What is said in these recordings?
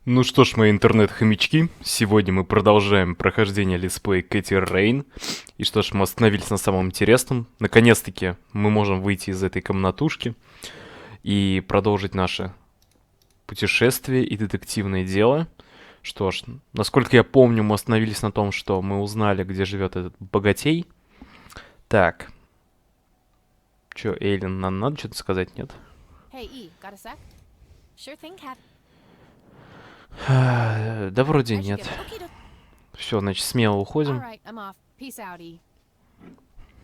Ну что ж, мои интернет-хомячки, сегодня мы продолжаем прохождение летсплей Кэти Рейн. И что ж, мы остановились на самом интересном. Наконец-таки мы можем выйти из этой комнатушки и продолжить наше путешествие и детективное дело. Что ж, насколько я помню, мы остановились на том, что мы узнали, где живет этот богатей. Так, чё, Эйлин, нам надо что-то сказать, нет? Hey, E, got a sec? Sure thing, Cat. Да вроде I should нет. get it. Okay, Все, значит, смело all уходим. right, I'm off. Peace out, E.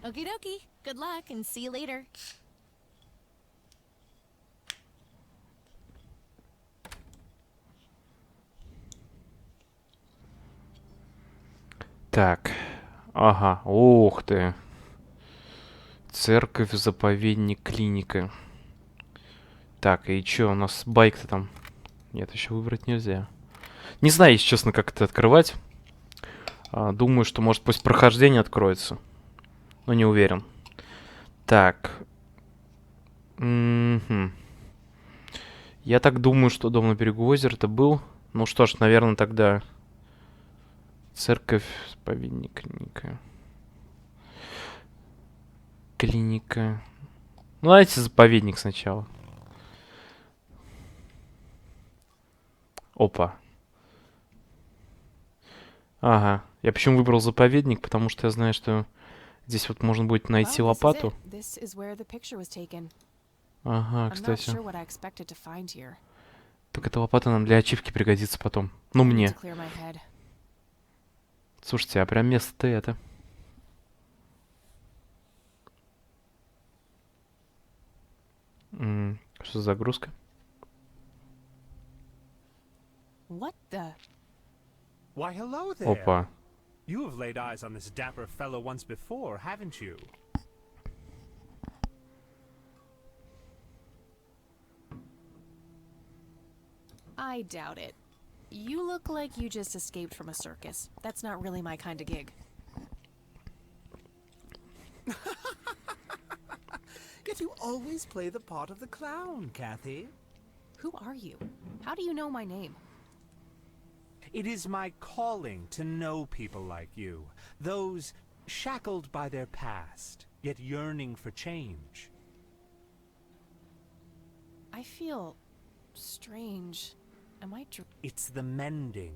Okie dokie. Good luck and see you later. Так, ага, ух ты. Церковь, заповедник, клиника. Так, и чё, у нас байк-то там? Нет, еще выбрать нельзя. Не знаю, если честно, как это открывать. Думаю, что может после прохождения откроется. Но не уверен. Так. Мгм. Я так думаю, что дом на берегу озера это был. Ну что ж, наверное, тогда церковь, заповедник, клиника. Клиника. Ну, давайте заповедник сначала. Опа. Ага. Я почему выбрал заповедник? Потому что я знаю, что здесь вот можно будет найти Well, this is it. лопату. This is where the picture was taken. Ага, I'm not кстати. sure what I expected to find here. Так эта лопата нам для ачивки пригодится потом. Ну, I need to мне. clear my head. Слушайте, а прям место-то это. Что за загрузка? What the? Why, hello there. Опа. You have laid eyes on this dapper fellow once before, haven't you? I doubt it. You look like you just escaped from a circus. That's not really my kind of gig. Yet you always play the part of the clown, Kathy. Who are you? How do you know my name? It is my calling to know people like you, those shackled by their past, yet yearning for change. I feel strange. Am I It's the mending.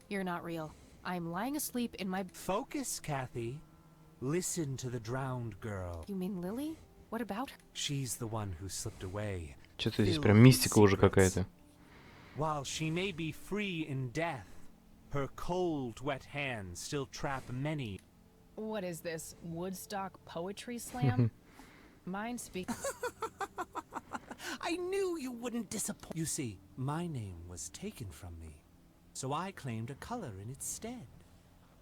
You're not real. I'm lying asleep in my... Focus, Kathy. Listen to the drowned girl. You mean Lily? What about her? She's the one who slipped away. Что-то здесь filled прям with мистика уже secrets. какая-то. While she may be free in death, her cold, wet hands still trap many. What is this, Woodstock Poetry Slam? Mine speaks... I knew you wouldn't disappoint. You see, my name was taken from me, so I claimed a color in its stead.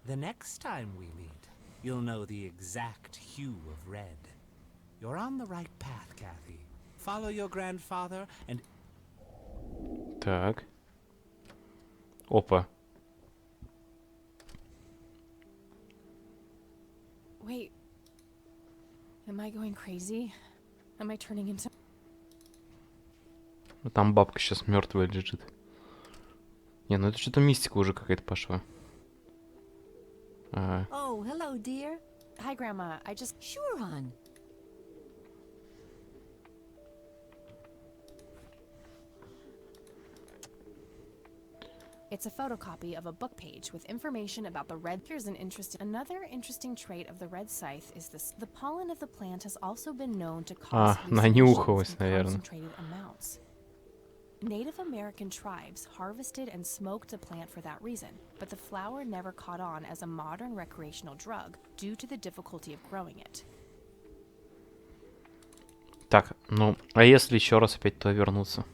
The next time we meet, you'll know the exact hue of red. You're on the right path, Kathy. Follow your grandfather and... Так. Опа. Wait. Am I going crazy? Am I turning into... Ну, там бабка сейчас мертвая лежит. Не, ну это что-то мистика уже какая-то пошла. Ага. Oh, hello, dear. Hi, Grandma. I just... Sure, hon. It's a photocopy of a book page with information about the red. Here's another interesting trait of the red scythe is this. The pollen of the plant has also been known to cause нанюхалась, hallucinations in наверное. concentrated amounts. Native American tribes harvested and smoked the plant for that reason, but the flower never caught on as a modern recreational drug due to the difficulty of growing it. Так, ну, а если еще раз опять туда вернуться?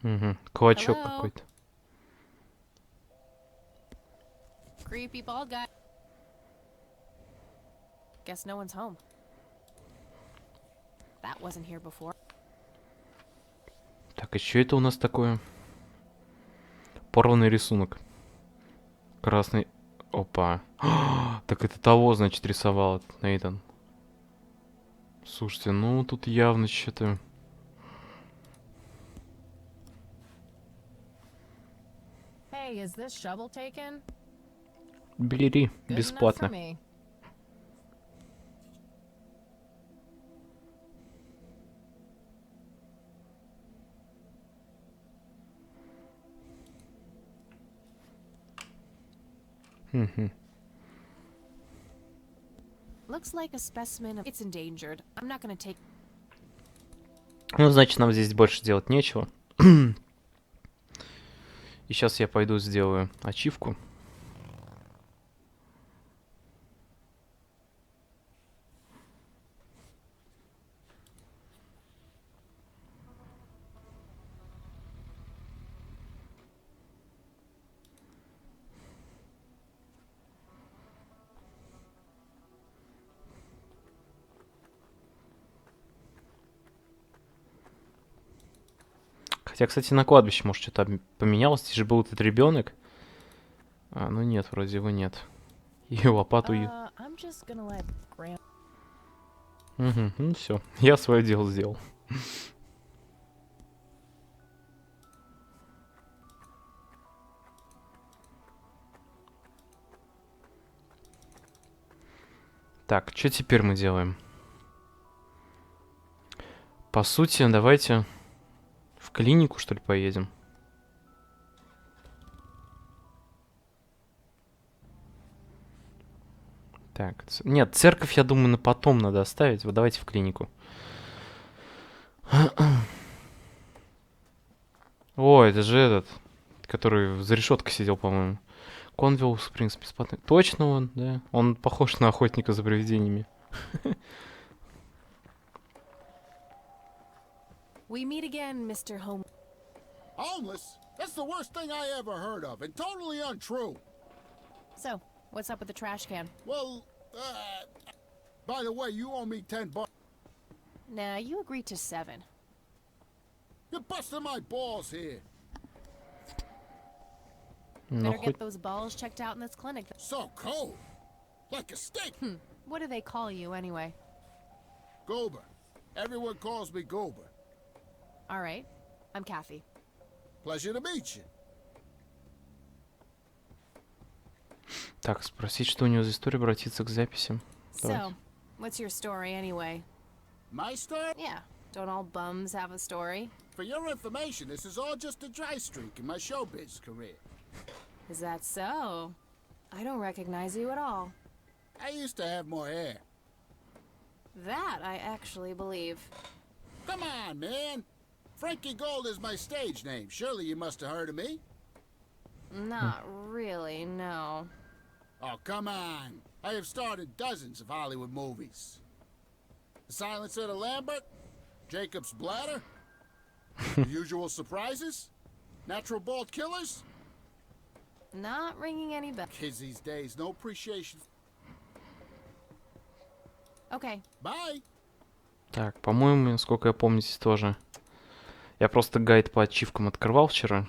Угу. Клочок Hello? какой-то. Creepy bald guy. Guess no one's home. That wasn't here before. Так, Так, и что это у нас такое? Порванный рисунок. Красный. Опа. Так это того, значит, рисовал этот Нейтан. Слушайте, ну тут явно что-то... Hey, is this shovel taken? Бери, Good enough for бесплатно. me. Мгм. Looks like a specimen of... It's endangered. I'm not gonna take... Ну, значит, нам здесь больше делать нечего. И сейчас я пойду сделаю ачивку. Хотя, кстати, на кладбище, может, что-то поменялось. Здесь же был этот ребенок. А, ну нет, вроде его нет. И лопату... I'm just gonna let Graham... Угу, ну все, я свое дело сделал. Так, что теперь мы делаем? По сути, давайте в клинику, что ли, поедем. Так, нет, церковь, я думаю, на потом надо оставить. Вот давайте в клинику. О, это же этот, который за решеткой сидел, по-моему. Конвилл, в принципе, бесплатный. Точно он, да. Он похож на охотника за привидениями. We meet again, Mr. Home... Homeless? That's the worst thing I ever heard of, and totally untrue. So, what's up with the trash can? Well, by the way, you owe me $10. Nah, you agreed to 7. You're busting my balls here. Ну, Better хоть... get those balls checked out in this clinic. So cold. Like a steak. What do they call you, anyway? Goober. Everyone calls me Goober. All right. I'm Kathy. Pleasure to meet you. Так, спросить, что у него за история, обратиться к записям. So, Давайте. what's your story, anyway? My story? Yeah. Don't all bums have a story? For your information, this is all just a dry streak in my showbiz career. Is that so? I don't recognize you at all. I used to have more hair. That I actually believe. Come on, man. Frankie Gold is my stage name. Surely you must have heard of me. Not really, no. Oh, come on. I have starred in dozens of Hollywood movies. The Silencer of the Lambert, Jacob's Bladder, The Usual Surprises, Natural Bald Killers. Not ringing any bells. Kids these days, no appreciation. Okay. Bye. Так, по-моему, насколько я помню, здесь тоже. Я просто гайд по ачивкам открывал вчера.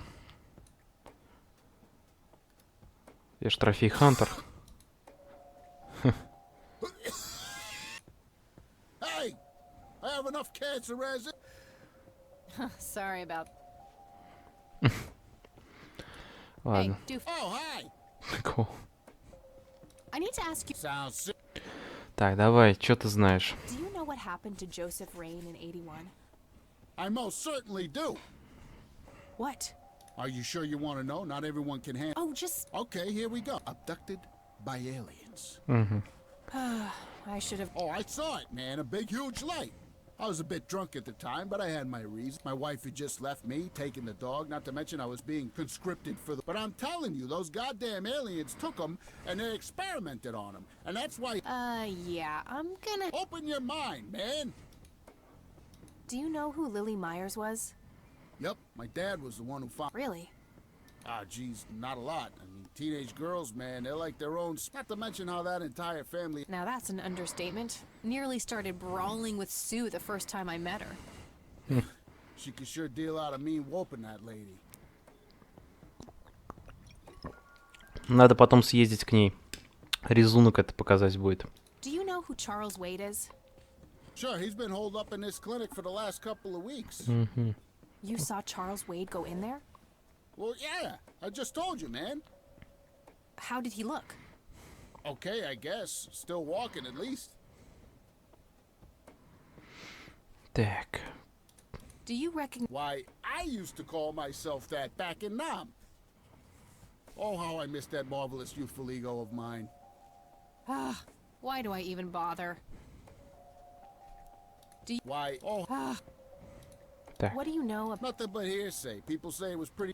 Я ж трофей Хантер. Hey, I have enough cancer as it. Sorry about... Ладно. Hey, doof. Oh, hi. Такого. I need to ask you... Sounds sick. Так, давай, что ты знаешь? Do you know what happened to Joseph Rain in 81? I most certainly do. What? Are you sure you want to know? Not everyone can handle. Oh, just... Okay, here we go. Abducted by aliens. Угу. I should have... Oh, I saw it, man. A big, huge light. I was a bit drunk at the time, but I had my reasons. My wife had just left me, taking the dog, not to mention I was being conscripted for the... But I'm telling you, those goddamn aliens took them, and they experimented on them. And that's why... yeah, I'm gonna... Open your mind, man. Do you know who Lily Myers was? Yep, my dad was the one who found... Really? Ah, geez, not a lot. I mean, teenage girls, man, they're like their own... Not to mention how that entire family... Now that's an understatement. Nearly started brawling with Sue the first time I met her. She could sure deal out a mean whooping, that lady. Надо потом съездить к ней. Рисунок это показать будет. Do you know who Charles Wade is? Sure, he's been holed up in this clinic for the last couple of weeks. You saw Charles Wade go in there? Well, yeah, I just told you, man. How did he look? Okay, I guess. Still walking, at least. Так. Do you recognize? Why, I used to call myself that back in Nam. Oh, how I miss that marvelous youthful ego of mine. Ah, why do I even bother? Why, oh, Так. What do you know about? nothing but hearsay. People say it was pretty...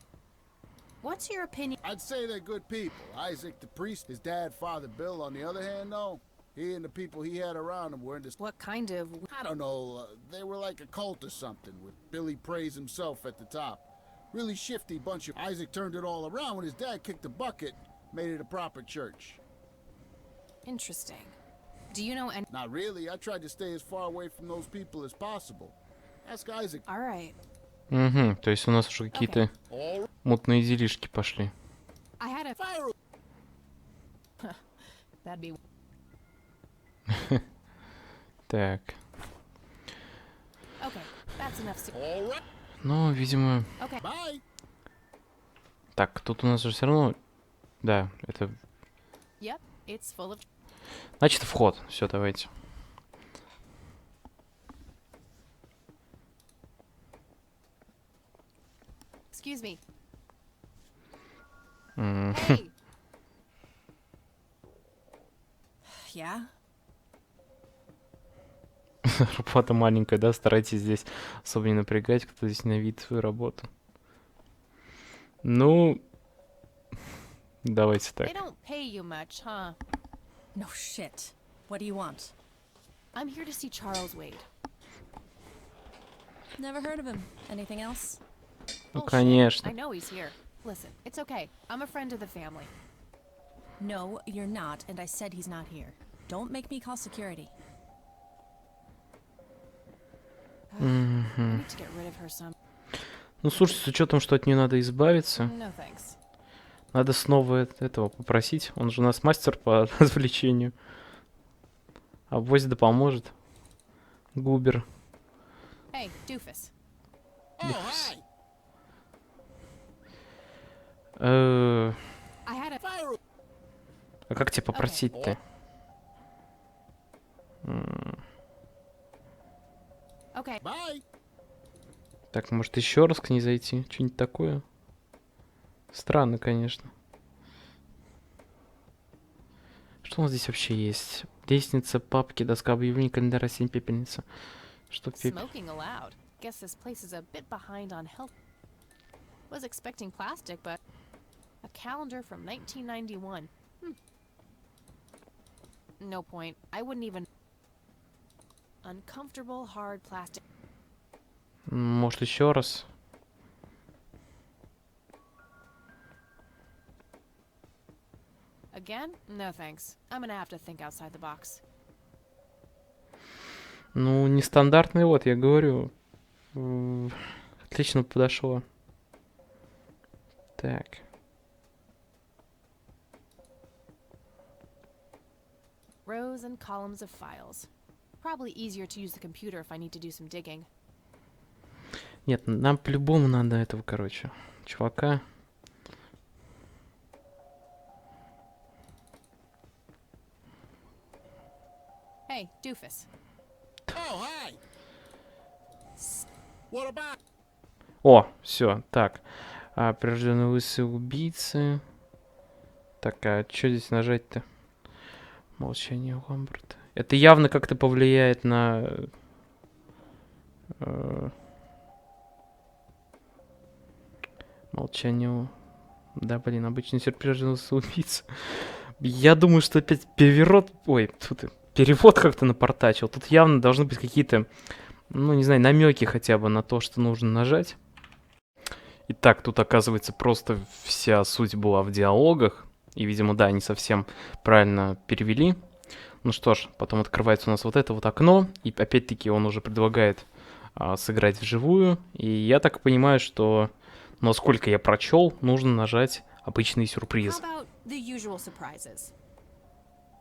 What's your opinion? I'd say they're good people. Isaac the priest, his dad, Father Bill, on the other hand, though, he and the people he had around him were in this... What kind of? I don't know, they were like a cult or something, with Billy Praise himself at the top. Really shifty bunch of... Isaac turned it all around when his dad kicked the bucket, made it a proper church. Interesting. Do you know any? Not really, I tried to stay as far away from those people as possible. Ask Isaac. All right. Угу, то есть у нас уже какие-то All мутные делишки пошли. I had a. fire. That'd be. Так. Okay, that's enough. All right. Ну, видимо... Okay. Bye. Так, тут у нас же все равно... Да, это... Yep, it's full of. Значит, вход. Все, давайте. Excuse me. М, Hey. Yeah. Работа маленькая, да? Старайтесь здесь особо не напрягать, кто здесь ненавидит свою работу. Ну... Давайте так. They don't pay you much, huh? No shit. What do you want? I'm here to see Charles Wade. Never heard of him. Anything else? Ну, Bullshit. конечно. I know he's here. Listen, it's okay. I'm a friend of the family. No, you're not, and I said he's not here. Don't make me call security. I need to get rid of her some. Ну, слушайте, с учетом, что от нее надо избавиться, No thanks. надо снова этого попросить. Он же у нас мастер по развлечению. Авось да поможет. Губер. Hey, doofus. Oh, hi. I had a. Fire. А как тебе попросить-то? Okay. Bye. Так, может еще раз к ней зайти? Что-нибудь такое? Странно, конечно. Что у нас здесь вообще есть? Лестница, папки, доска объявлений, календарь, осень, пепельница. Что пепель? Smoking allowed. Guess this place is a bit behind on health. Was expecting plastic, but a calendar from 1991. No point. I wouldn't even. Uncomfortable hard plastic. Может еще раз? Again? No thanks. I'm gonna have to think outside the box. Ну, нестандартный, вот, я говорю. Отлично подошло. Так. Rows and columns of files. Probably easier to use the computer if I need to do some digging. Нет, нам по-любому надо этого, короче, чувака. Hey, doofus. Oh, hi. What about? О, все, так. Прирожденные лысые убийцы. Так, а что здесь нажать-то? Молчание Ламберта. Это явно как-то повлияет на... Молчание... Да, блин, обычный прирожденный лысый убийца. Я думаю, что опять переворот... Ой, тут перевод как-то напортачил. Тут явно должны быть какие-то, ну, не знаю, намеки хотя бы на то, что нужно нажать. Итак, тут, оказывается, просто вся суть была в диалогах. И, видимо, да, не совсем правильно перевели. Ну что ж, потом открывается у нас вот это вот окно. И, опять-таки, он уже предлагает сыграть вживую. И я так понимаю, что, насколько я прочел, нужно нажать обычный How сюрприз. about the usual surprises?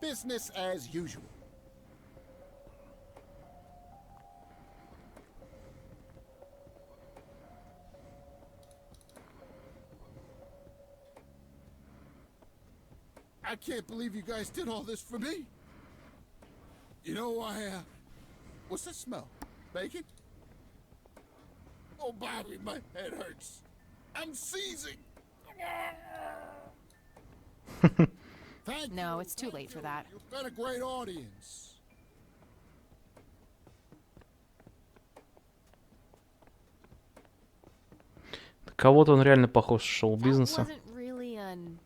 Business as usual. I can't believe you guys did all this for me. You know, what's the smell? Bacon? Oh, Bobby, my head hurts. I'm seizing. Thank No, you, it's too thank late for you. that. You've been a great audience. На кого-то он реально похож с That шоу-бизнеса. wasn't really an...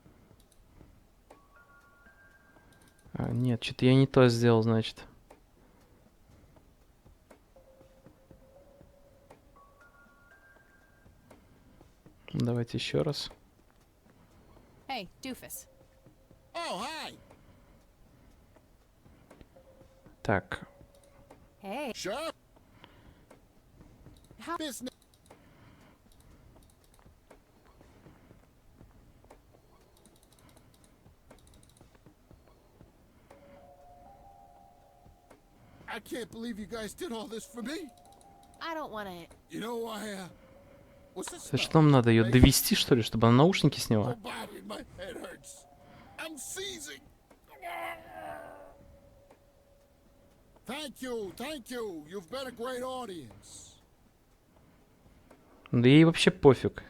Нет, что-то я не то сделал, значит. Давайте еще раз. Hey, doofus. Oh, hi. Так, Hey. Sure. How... Business. I can't believe you guys did all this for me. I don't want to... You know, what's the это smell? что нам надо ее Bacon? довести, что ли, чтобы она наушники Oh, сняла? Bobby, my head hurts. I'm seizing. Thank you, thank you. You've been a great audience. Да ей вообще пофиг.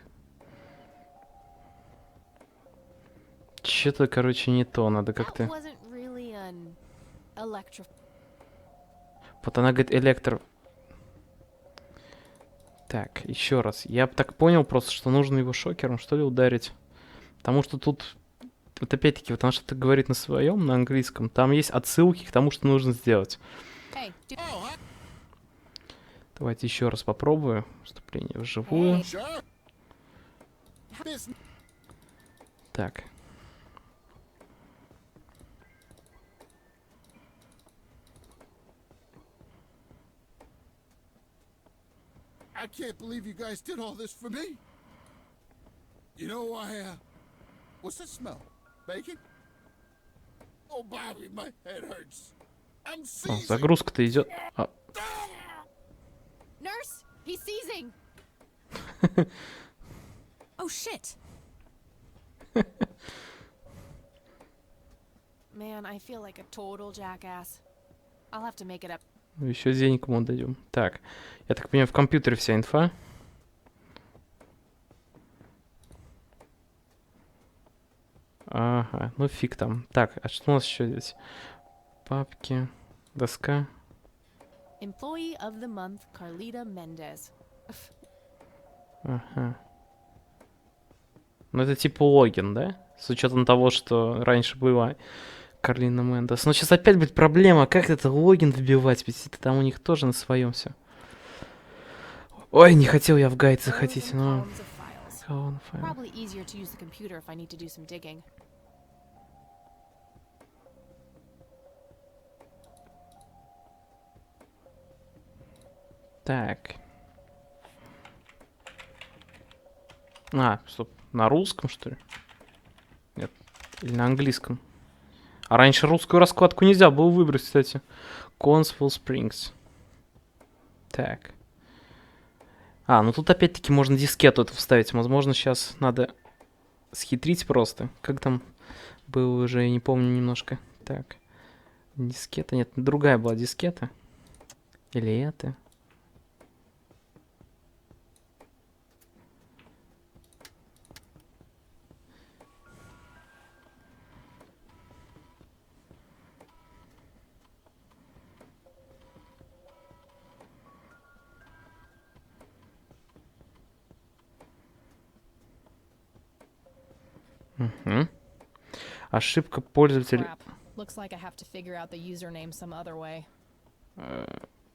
Что-то, короче, не то, надо That как-то... wasn't really an... electro... Вот она говорит, электро... Так, еще раз. Я так понял просто, что нужно его шокером, что ли, ударить. Потому что тут... Вот опять-таки, вот она что-то говорит на своем, на английском. Там есть отсылки к тому, что нужно сделать. Hey, do... Oh, hi. Давайте еще раз попробую. Вступление вживую. Sure. Business. Так. I can't believe you guys did all this for me. You know, what's the smell? Bacon? Oh, Bobby, my head hurts. I'm О, seizing. загрузка-то идет. Nurse! He's seizing! Oh shit! Man, I feel like a total jackass. I'll have to make it up. Еще денег ему дадим. Так. Я так понимаю, в компьютере вся инфа. Ага, ну фиг там. Так, а что у нас еще здесь? Папки, доска. Employee of the month, Carlita Mendez. Ага. Ну это типа логин, да? С учетом того, что раньше была Карлина Мендес. Но сейчас опять будет проблема, как это логин вбивать, ведь это там у них тоже на своем все. Ой, не хотел я в гайд Rows заходить, and но... columns of files. Column file. Probably easier to use the computer if I need to do some digging. Так. Стоп. На русском, что ли? Нет. Или на английском. А раньше русскую раскладку нельзя было выбрать, кстати. Consville Springs. Так. Ну тут опять-таки можно дискету эту вставить. Возможно, сейчас надо схитрить просто. Как там было уже, я не помню немножко. Так. Дискета. Нет, другая была дискета. Или это? Угу. Ошибка пользователя. Crap. Looks like I have to figure out the username some other way.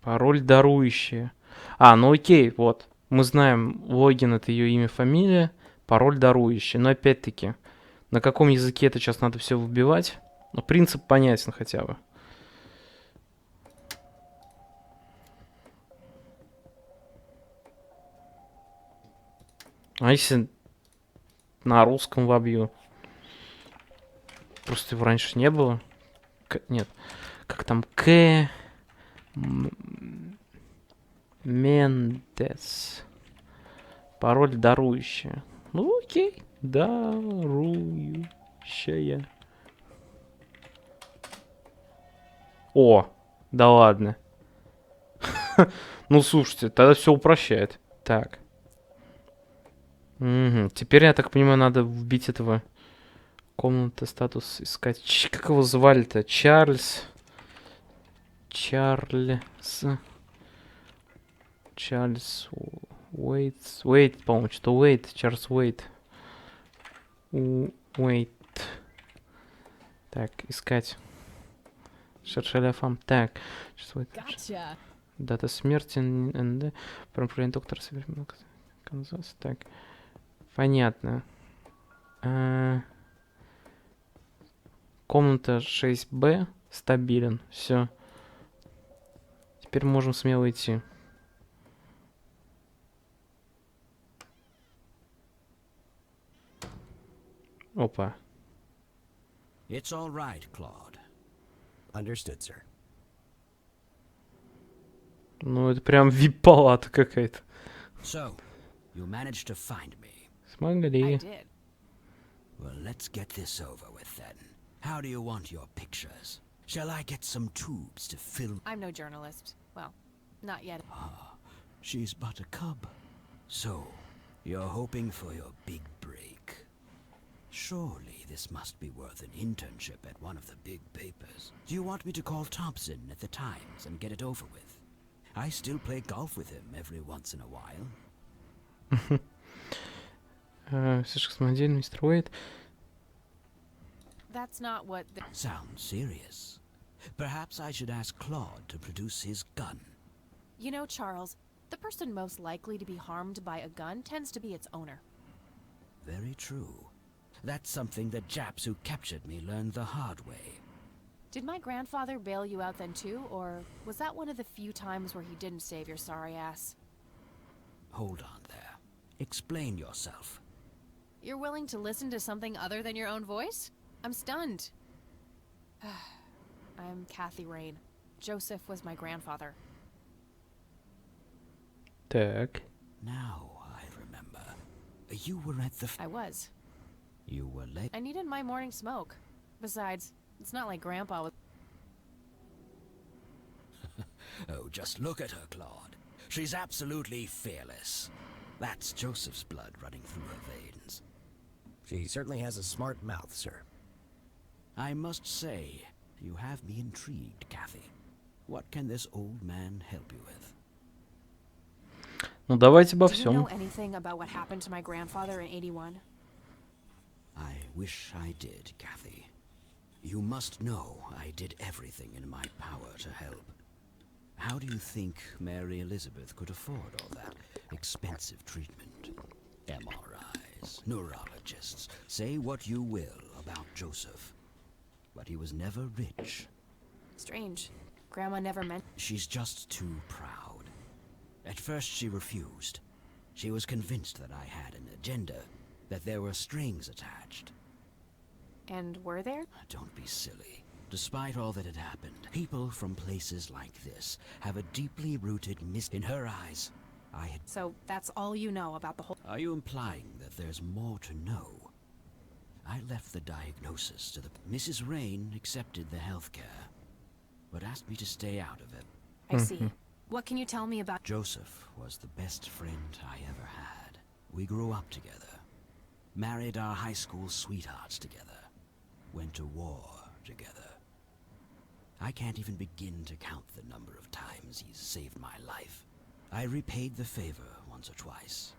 Пароль дарующая. Ну окей, вот. Мы знаем, логин это ее имя, фамилия, пароль дарующий. Но опять-таки, на каком языке это сейчас надо все выбивать? Ну, принцип понятен хотя бы. А если на русском вобью? Просто его раньше не было. Нет. Как там? Мендес. Пароль дарующая. Ну окей. Дарующая. О, да ладно. Ну слушайте, тогда все упрощает. Так. Мгм. Теперь, я так понимаю, надо вбить этого комната, статус искать. Как его звали-то? Чарльз. Чарльз Уэйт, по-моему, что Уэйт. Чарльз Уэйт. Уэйт. Так, искать. Шершеля фам. Так. Gotcha. Дата смерти. НД. Правление доктора. Канзас. Так. Понятно. Комната 6Б. Стабилен. Все. Теперь можем смело идти. Опа. It's all right, Claude. Understood, sir. Ну, это прям вип-палата какая-то. So, you managed to find me. I Смогли. did. Well, let's get this over with then. How do you want your pictures? Shall I get some tubes to film? I'm no journalist. Well, not yet. She's but a cub. So, you're hoping for your big break. Surely this must be worth an internship at one of the big papers. Do you want me to call Thompson at the Times and get it over with? I still play golf with him every once in a while. Мистер Уэйт. That's not what the Sounds serious. Perhaps I should ask Claude to produce his gun. You know, Charles, the person most likely to be harmed by a gun tends to be its owner. Very true. That's something the Japs who captured me learned the hard way. Did my grandfather bail you out then too, or was that one of the few times where he didn't save your sorry ass? Hold on there. Explain yourself. You're willing to listen to something other than your own voice? I'm stunned. I'm Kathy Rain. Joseph was my grandfather. Так. Now I remember. You were at the... I was. You were late. I needed my morning smoke. Besides, it's not like Grandpa was. Oh, just look at her, Claude. She's absolutely fearless. That's Joseph's blood running through her veins. She certainly has a smart mouth, sir. I must say, you have me intrigued, Kathy. What can this old man help you with? Ну, давайте обо Do you know всем. anything about what happened to my grandfather in '81? I wish I did, Kathy. You must know I did everything in my power to help. How do you think Mary Elizabeth could afford all that expensive treatment? MRIs, neurologists, say what you will about Joseph. But he was never rich. Strange. Grandma never meant. She's just too proud. At first she refused. She was convinced that I had an agenda, that there were strings attached. And were there? Don't be silly. Despite all that had happened, people from places like this have a deeply rooted in her eyes. I had... So that's all you know about the whole. Are you implying that there's more to know? I left the diagnosis to the... Mrs. Rain accepted the health care, but asked me to stay out of it. I see. What can you tell me about? Joseph was the best friend I ever had. We grew up together, married our high school sweethearts together, went to war together. I can't even begin to count the number of times he's saved my life. I repaid the favor once or twice,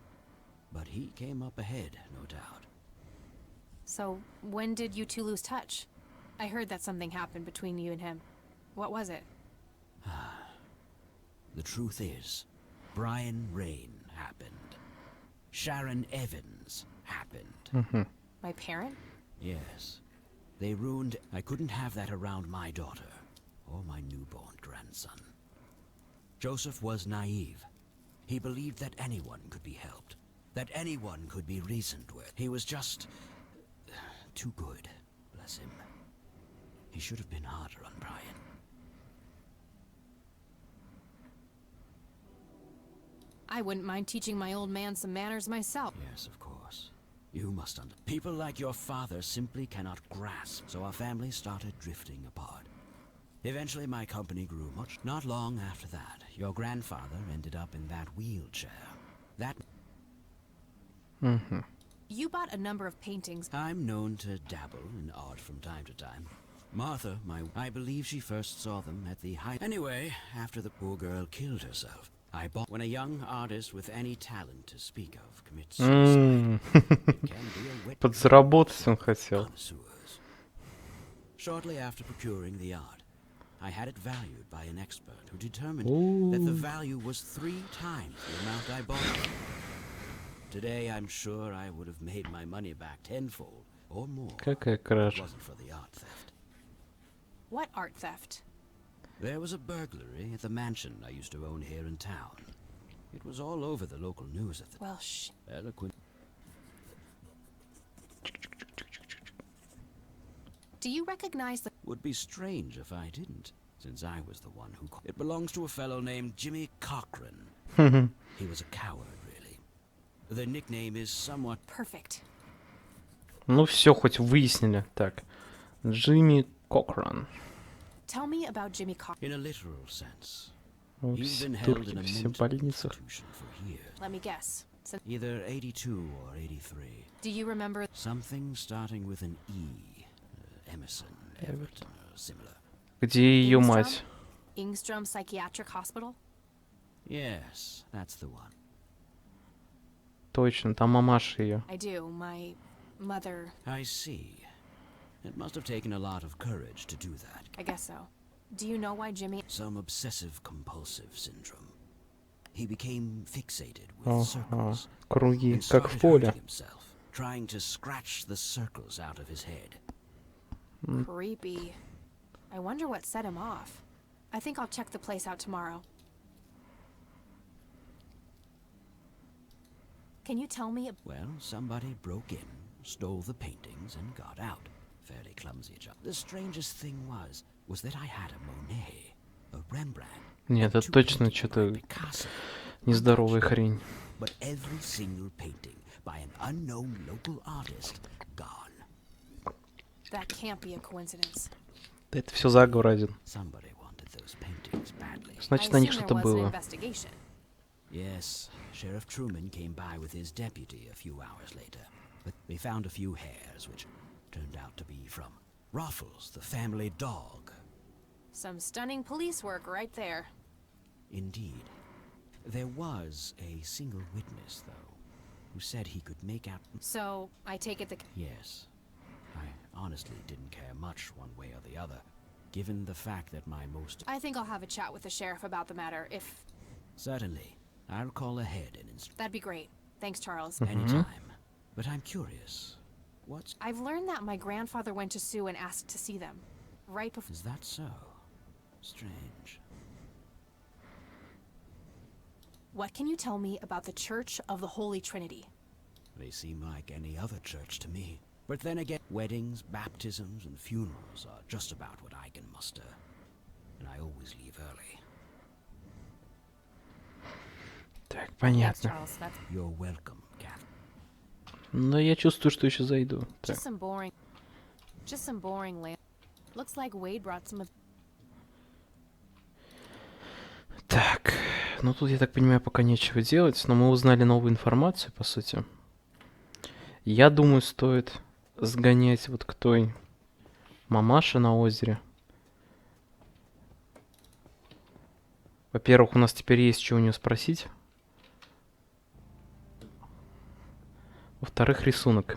but he came up ahead, no doubt. So when did you two lose touch? I heard that something happened between you and him. What was it? The truth is, Brian Rain happened. Sharon Evans happened. My parent? Yes. They ruined... I couldn't have that around my daughter, or my newborn grandson. Joseph was naive. He believed that anyone could be helped. that anyone could be reasoned with. He was just too good, bless him. He should have been harder on Brian. I wouldn't mind teaching my old man some manners myself. Yes, of course. You must understand. People like your father simply cannot grasp, so our family started drifting apart. Eventually, my company grew much. Not long after that, your grandfather ended up in that wheelchair. That... You bought a number of paintings. I'm known to dabble in art from time to time. Martha, I believe she first saw them at the high... Anyway, after the poor girl killed herself, I bought... When a young artist with any talent to speak of commits suicide, it can be a wet... Подзаработать он хотел. Connoisseurs. Shortly after procuring the art, I had it valued by an expert who determined that the value was 3 times the amount I bought it. Today, I'm sure I would have made my money back tenfold or more. Какая If it кража. wasn't for the art theft. What art theft? There was a burglary at the mansion I used to own here in town. It was all over the local news at the Well, eloquent. do you recognize the... Would be strange if I didn't, since I was the one who... It belongs to a fellow named Jimmy Cochran. He was a coward, really. The nickname is somewhat... Perfect. Ну все, хоть выяснили. Так. Джимми Кокран. Tell me about Jimmy Cochran. In a literal sense. Ну, He's все been held in турки, a все в mental больницах. institution for years. Let me guess. Either 82 or 83. Do you remember... Something starting with an E. Emerson, Everton, or similar. Где ее мать? Ingstrom Psychiatric Hospital? Yes, that's the one. Точно, там мамаша ее. I do. My mother... I see. It must have taken a lot of courage to do that. I guess so. Do you know why Jimmy... Some obsessive-compulsive syndrome. He became fixated with Ага, circles круги, and как в started поле. hurting himself, trying to scratch the circles out of his head. Creepy. I wonder what set him off. I think I'll check the place out tomorrow. Can you tell me... Well, somebody broke in, stole the paintings, and got out. Fairly clumsy job. The strangest thing was that I had a Monet, a Rembrandt. Нет, это two точно paintings что-то by Picasso. нездоровая хрень. But every single painting by an unknown local artist gone. That can't be a coincidence. Да это все заговор один. Somebody wanted those paintings badly. Значит, I на них assume что-то there was an было. investigation. Yes, Sheriff Truman came by with his deputy a few hours later. But they found a few hairs, which turned out to be from Ruffles, the family dog. Some stunning police work right there. Indeed. There was a single witness, though, who said he could make out... So, I take it the... Yes. I honestly didn't care much one way or the other, given the fact that my most... I think I'll have a chat with the sheriff about the matter, if... Certainly. I'll call ahead and That'd be great. Thanks, Charles. anytime. But I'm curious. What's... I've learned that my grandfather went to Sue and asked to see them. Right before... Is that so? Strange. What can you tell me about the Church of the Holy Trinity? They seem like any other church to me. But then again, weddings, baptisms, and funerals are just about what I can muster. And I always leave early. Так, Thanks, понятно. Charles. That's You're welcome, Kath. Но я чувствую, что еще зайду. Так, just some boring... Just some boring land. Looks like Wade brought some... так, ну тут, я так понимаю, пока нечего делать, но мы узнали новую информацию, по сути. Я думаю, стоит сгонять вот к той мамаше на озере. Во-первых, у нас теперь есть что у нее спросить. Во-вторых, рисунок.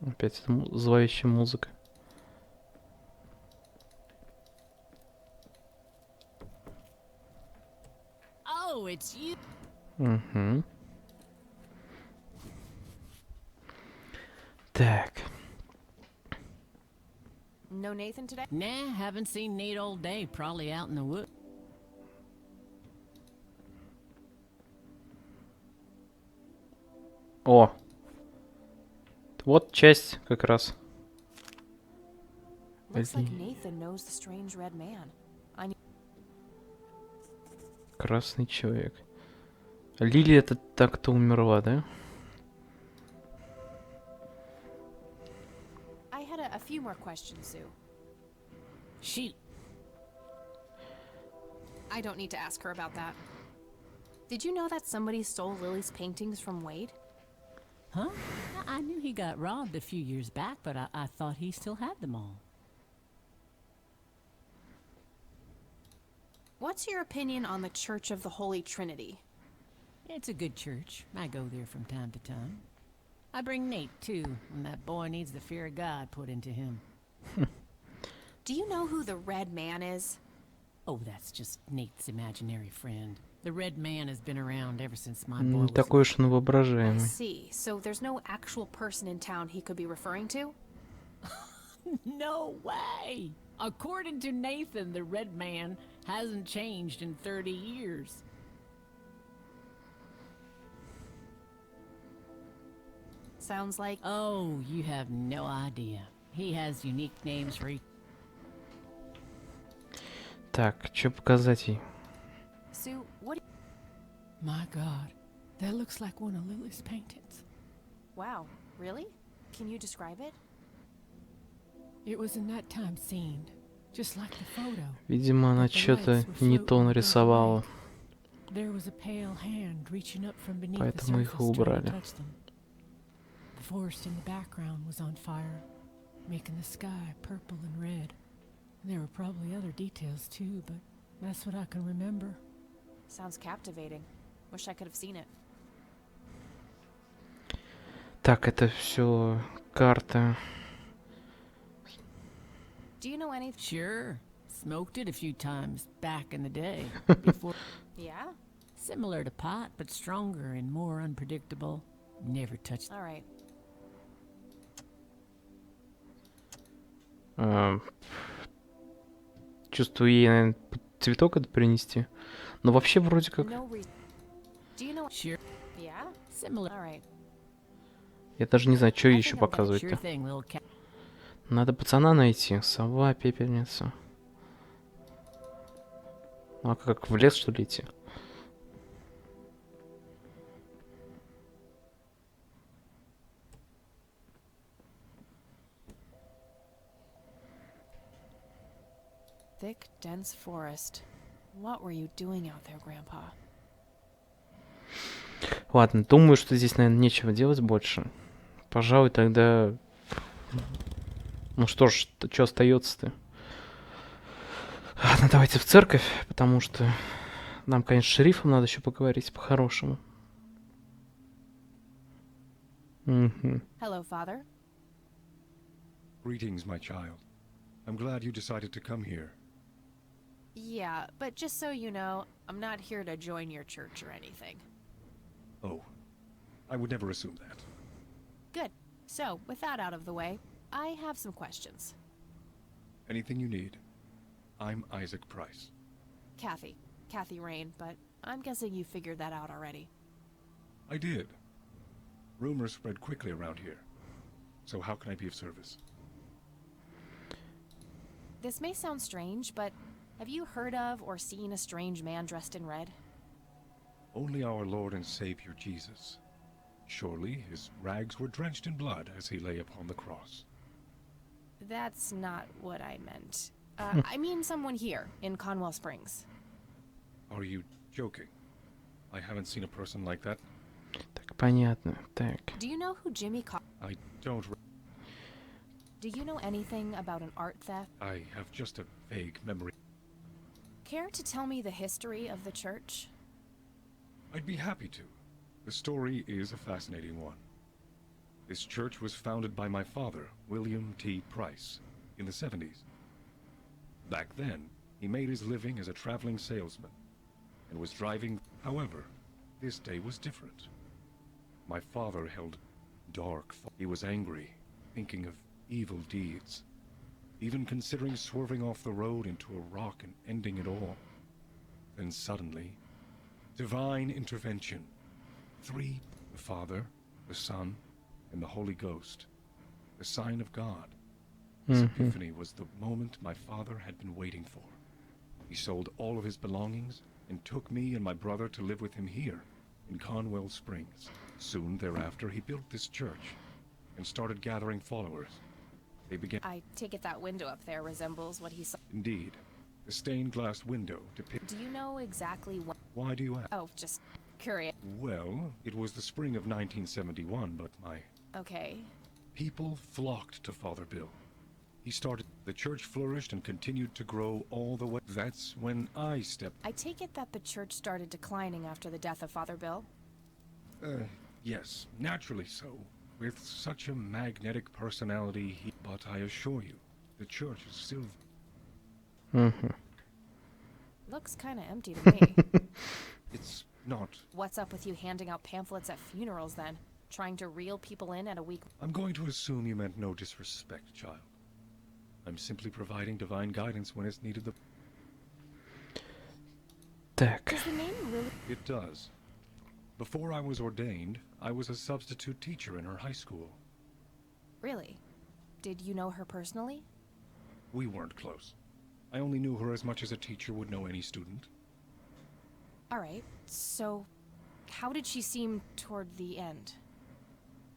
Опять эта зловещая музыка. Oh, it's you. Угу. Так. No Nathan today? Nah, haven't seen Nate all day. Probably out in the woods. О! Вот часть как раз. Looks like Nathan knows the strange red man. Красный человек. Лили это так-то умерла, да? I had a few more questions, Sue. I don't need to ask her about that. Did you know that somebody stole Lily's paintings from Wade? Huh? I knew he got robbed a few years back, but I thought he still had them all. What's your opinion on the Church of the Holy Trinity? It's a good church. I go there from time to time. I bring Nate, too, when that boy needs the fear of God put into him. Do you know who the Red Man is? Oh, that's just Nate's imaginary friend. The Red Man has been around ever since my boy was... Такой уж он I воображаемый. see. So there's no actual person in town he could be referring to? No way! According to Nathan, the Red Man hasn't changed in 30 years. Sounds like... Oh, you have no idea. He has unique names for each... Так, что показать ей? Sue, what... My God, that looks like one of Lily's paintings. Wow, really? Can you describe it? It was in that time scene, just like the photo. Видимо, она что-то не то нарисовала. There was a pale hand reaching up from beneath the Поэтому их surface trying to убрали. touch them. The forest in the background was on fire, making the sky purple and red. And there were probably other details too, but that's what I can remember. Sounds captivating. Wish I could have seen it. Так, это все карта. Do you know anything? Sure, smoked it a few times back in the day. Before, Yeah? similar to pot, but stronger and more unpredictable. Never touched. All right. Чувствую, ей, наверное, цветок это принести. Но вообще вроде как... No reason. Do you know? Sure, Yeah? similar. All right. Я даже не знаю, что I еще think I'm gonna- Sure показывать-то. thing, little cat. Надо пацана найти. Сова, пепельница. Ну, а как в лес, что ли, идти? Thick, dense forest. What were you doing out there, Grandpa? Ладно, думаю, что здесь, наверное, нечего делать больше. Пожалуй, тогда... Ну что ж, что остается-то? Ладно, давайте в церковь, потому что нам, конечно, с шерифом надо еще поговорить по-хорошему. Мгм. Hello, Father. Greetings, my child. I'm glad you decided to come here. Yeah, but just so you know, I'm not here to join your church or anything. Oh, I would never assume that. Good. So, with that out of the way, I have some questions. Anything you need. I'm Isaac Price. Kathy Rain, but I'm guessing you figured that out already. I did. Rumors spread quickly around here. So how can I be of service? This may sound strange, but have you heard of or seen a strange man dressed in red? Only our Lord and Savior Jesus. Surely his rags were drenched in blood as he lay upon the cross. That's not what I meant. I mean someone here, in Conwell Springs. Are you joking? I haven't seen a person like that. Так, понятно. Так. Do you know who Jimmy I don't... Do you know anything about an art theft? I have just a vague memory. Care to tell me the history of the church? I'd be happy to. The story is a fascinating one. This church was founded by my father, William T. Price, in the 70s. Back then, he made his living as a traveling salesman and was driving. However, this day was different. My father held dark thoughts. He was angry, thinking of evil deeds. even considering swerving off the road into a rock and ending it all. Then suddenly, divine intervention. Three, the Father, the Son, and the Holy Ghost. The sign of God. This epiphany was the moment my father had been waiting for. He sold all of his belongings and took me and my brother to live with him here in Conwell Springs. Soon thereafter, he built this church and started gathering followers. They began... I take it that window up there resembles what he saw. Indeed. The stained glass window depicts... Do you know exactly what? Why do you ask? Oh, just curious. Well, it was the spring of 1971, but my... Okay. People flocked to Father Bill. He started... The church flourished and continued to grow all the way... That's when I stepped... I take it that the church started declining after the death of Father Bill? Yes, naturally so. With such a magnetic personality, but I assure you, the church is still... Looks kinda empty to me. It's not... What's up with you handing out pamphlets at funerals then? Trying to reel people in at a week... I'm going to assume you meant no disrespect, child. I'm simply providing divine guidance when it's needed. Так. Does the name really... It does. Before I was ordained, I was a substitute teacher in her high school. Really? Did you know her personally? We weren't close. I only knew her as much as a teacher would know any student. Alright, so... How did she seem toward the end?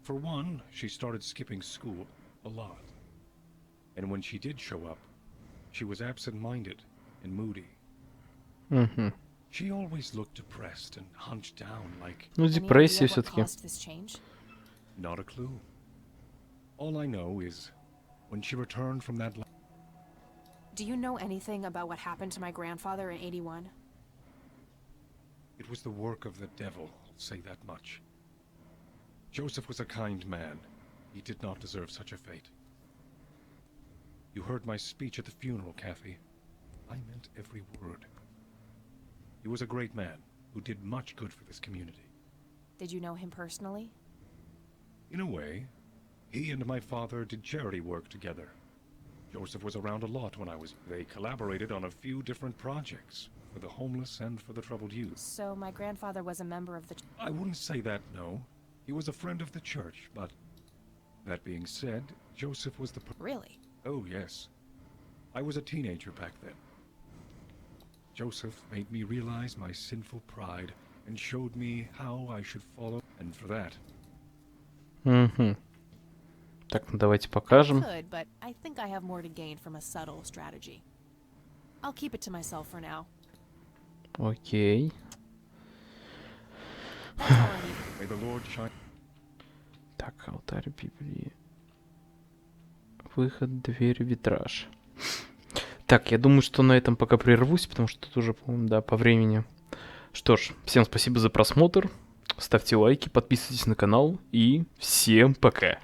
For one, she started skipping school a lot. And when she did show up, she was absent-minded and moody. She always looked depressed and hunched down like... Ну, Any депрессия idea what все-таки. caused this change? Not a clue. All I know is, when she returned from that... Do you know anything about what happened to my grandfather in 81? It was the work of the devil, I'll say that much. Joseph was a kind man. He did not deserve such a fate. You heard my speech at the funeral, Kathy. I meant every word. He was a great man who did much good for this community. Did you know him personally? In a way, he and my father did charity work together. Joseph was around a lot when I was... They collaborated on a few different projects, for the homeless and for the troubled youth. So my grandfather was a member of the... I wouldn't say that, no. He was a friend of the church, but... That being said, Joseph was the... Really? Oh, yes. I was a teenager back then. Joseph made me realize my sinful pride and showed me how I should follow, and for that... Так, ну давайте покажем. Could, but I think I have more to gain from a subtle strategy. I'll keep it to myself for now. Окей. That's all I need. May the Lord shine... Так, алтарь Библии. Выход, дверь, витраж. Так, я думаю, что на этом пока прервусь, потому что тут уже, по-моему, да, по времени. Что ж, всем спасибо за просмотр. Ставьте лайки, подписывайтесь на канал и всем пока.